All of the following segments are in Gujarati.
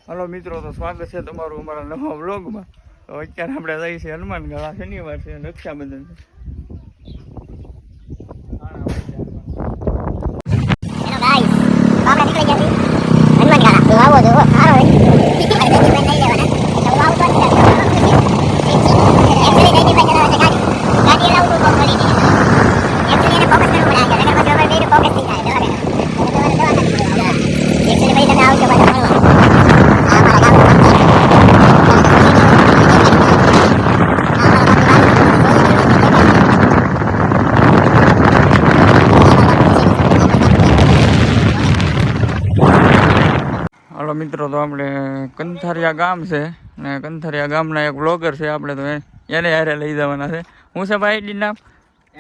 હલો મિત્રો, તો સ્વાગત છે તમારું અમારા નવા વ્લોગમાં. તો અત્યારે આપણે જઈએ છીએ હનુમાનગઢ. શનિવાર છે, રક્ષાબંધન છે. હાલો મિત્રો, તો આપણે કંથારિયા ગામ છે ને કંથારિયા ગામના એક બ્લોગર છે. આપણે તો એને હારે લઈ જવાના છે. હું છે ભાઈ ડી નામ?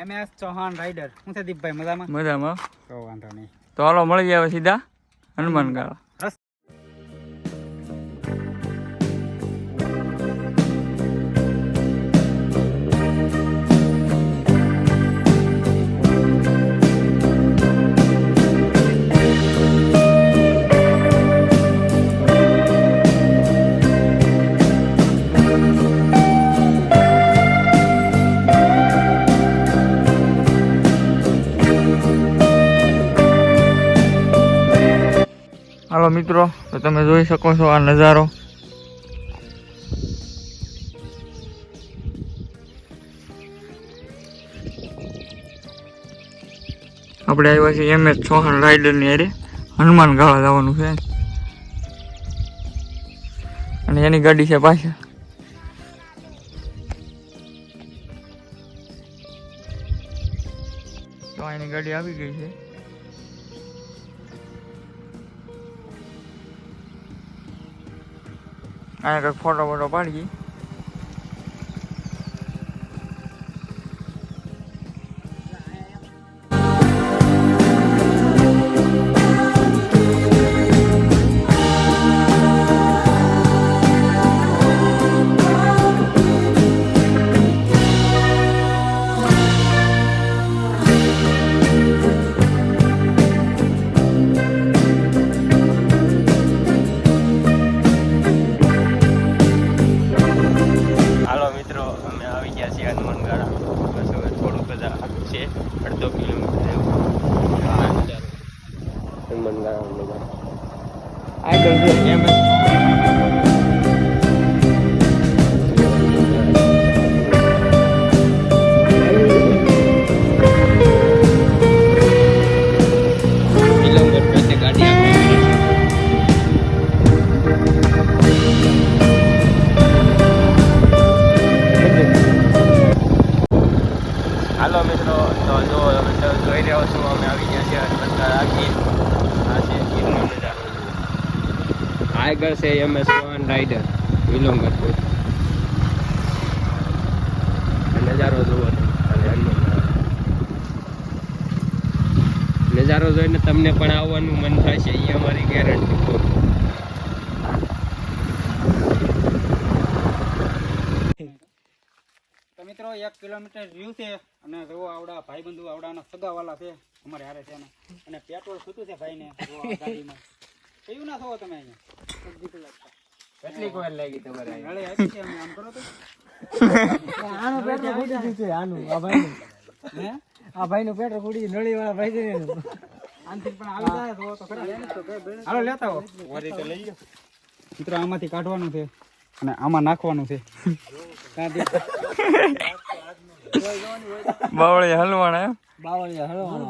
MS Chauhan rider. હું છે દીપભાઈ? મજામાં? મજામાં. તો વાંધો નહીં. તો હાલો મળી આવે સીધા હનુમાનગઢ. હાલો મિત્રો, તો તમે જોઈ શકો છો આ નજારો. આપણે આવ્યા છીએ MS ચૌહાણ રાઈડરની હારે. હનુમાનગઢ જવાનું છે અને એની ગાડી છે પાછળ. તો એની ગાડી આવી ગઈ છે. અહીંયા કંઈક ફોટો પાડીએ. અડધો કિલોમીટર આગળ છે એમ. હાલો મિત્રો, તો જો જોઈ રહ્યા છો અમે આવી ગયા છીએ બધા રાખી. આ છે ગીરનો નજારો. આગળ છે MS ચૌહાણ રાઈડર વિલોંગર. નજારો જોવો નજારો જોઈને તમને પણ આવવાનું મન થશે. એ અમારી ગેરંટી. મિત્રો 1 કિલોમીટર રહ્યું છે અને જો આવડા ભાઈબંધુ આવડાના સગાવાલા છે અમારે હારે છે અને પેટ્રોલ ખૂતું છે ભાઈને ગાડીમાં. કયું ના થવો તમે અહીંયા? કેટલી વાર લાગી તમારે? નળે આપી છે અમે આમ કરો તો આનું પેટ્રોલ ફૂટી ગયું છે. આનું આ ભાઈનું હે આ ભાઈનું પેટ્રોલ ફૂટી નળી વાળા ભાઈ છે ને આનથી પણ આવી જાય તો ખરા. હાલો લેતા હો વરી તો લઈ ગયો. મિત્રો આમાંથી કાઢવાનું છે અને આમાં નાખવાનું છે. બાવળી હલવાના એમ. બાવળિયા હળવાનો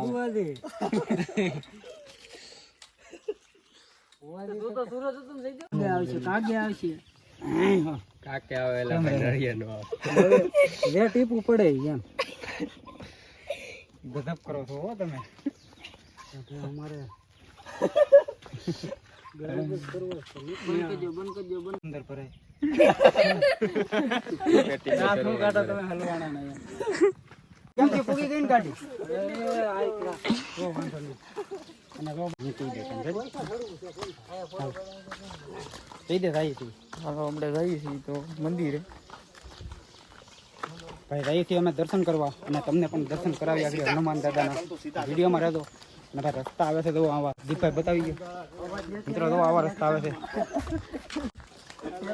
આવશે કાગે આવશે કાકે આવેલા નળિયાનો જે ટીપું પડે એમ ગજબ કરો છો હો તમે. અમારે અંદર ભરાય. તમે હલવાના નહીં કેમ કે પૂગી ગઈ ને ગાડી? આપણે જઈએ છીએ તો મંદિરે. ભાઈ અહીંથી અમે દર્શન કરવા અને તમને પણ દર્શન કરાવી આગળ હનુમાન દાદાના વિડીયોમાં રહેજો. મારા રસ્તા આવે છે તો આવા દીપભાઈ બતાવી ગયો મિત્રો તો આવા રસ્તા આવે છે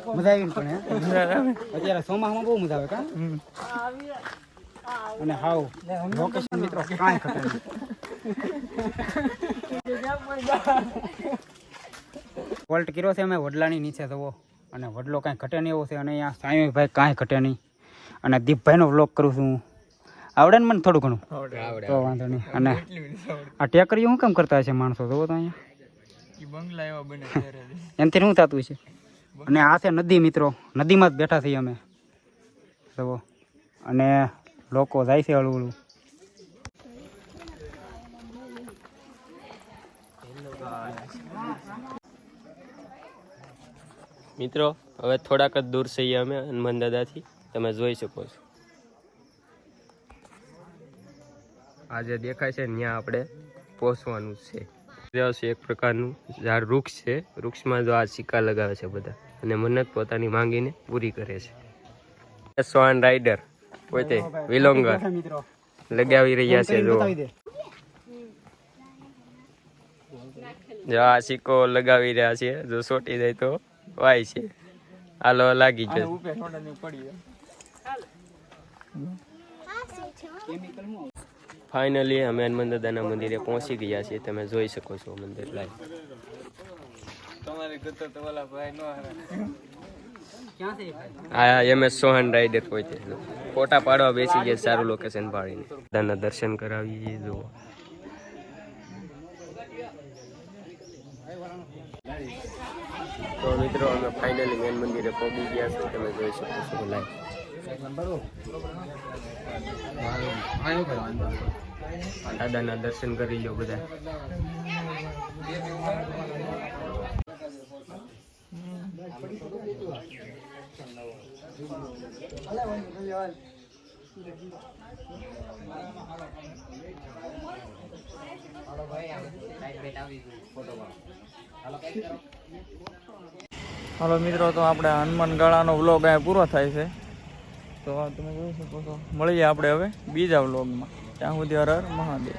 મજા આવી ને પણ અત્યારે ચોમાસામાં બહુ મજા આવે કા અને હાવ લોકેશન મિત્રો કાંઈ ખબર નહીં વોલ્ટ કર્યો છે અમે વડલાની નીચે જવો અને વડલો કાંઈ ઘટે નહીં એવો છે અને અહીંયા સાંઈભાઈ કાંઈ ઘટે નહીં અને દીપભાઈનો વ્લોગ કરું છું આવડે ને મને થોડું ઘણું તો વાંધો નહીં અને આ ટેકરીઓ શું કામ કરતા હશે માણસો જોવો તો અહીંયા એનાથી શું થતું છે અને આ છે નદી મિત્રો નદીમાં જ બેઠા છીએ અમે જુઓ અને લોકો જાય છે હળવું હળવું મિત્રો હવે થોડાક જ દૂર છીએ અમે હનુમાન દાદાથી તમે જોઈ શકો છો આ જે દેખાય છે ત્યાં આપણે પહોંચવાનું છે એક પ્રકારનું ઝાડ વૃક્ષ છે વૃક્ષમાં જો આ સિક્કા લગાવે છે બધા અને મન્નત પોતાની માંગીને પૂરી કરે છે સ્વાન રાઇડર પોતે વિલોંગર લગાવી રહ્યા છે જો આ સિક્કો લગાવી રહ્યા છે જો સોટી જાય તો વાય છે હાલો લાગી ગયો ફાઇનલી અમે હનુમાન દાદાના મંદિરે પહોંચી ગયા છીએ તમે જોઈ શકો છો મંદિર લાઈવ હા MS સોહન રાઇડર હોય છે ફોટા પાડવા બેસી ગયા સારું લોકેશન પાડીને દાદાના દર્શન કરાવીએ જુઓ તો મિત્રો અમે ફાઇનલી મેન મંદિરે પહોંચી ગયા છીએ તમે જોઈ શકો છો લાઈવ દાદાના દર્શન કરી લો બધા હાલો મિત્રો તો આપણે હનુમાન ગાળાનો વ્લોગ અહીંયા પૂરો થાય છે તો તમે જોઈ શકો છો મળીએ આપણે હવે બીજા વ્લોગમાં ત્યાં સુધી હર હર મહાદેવ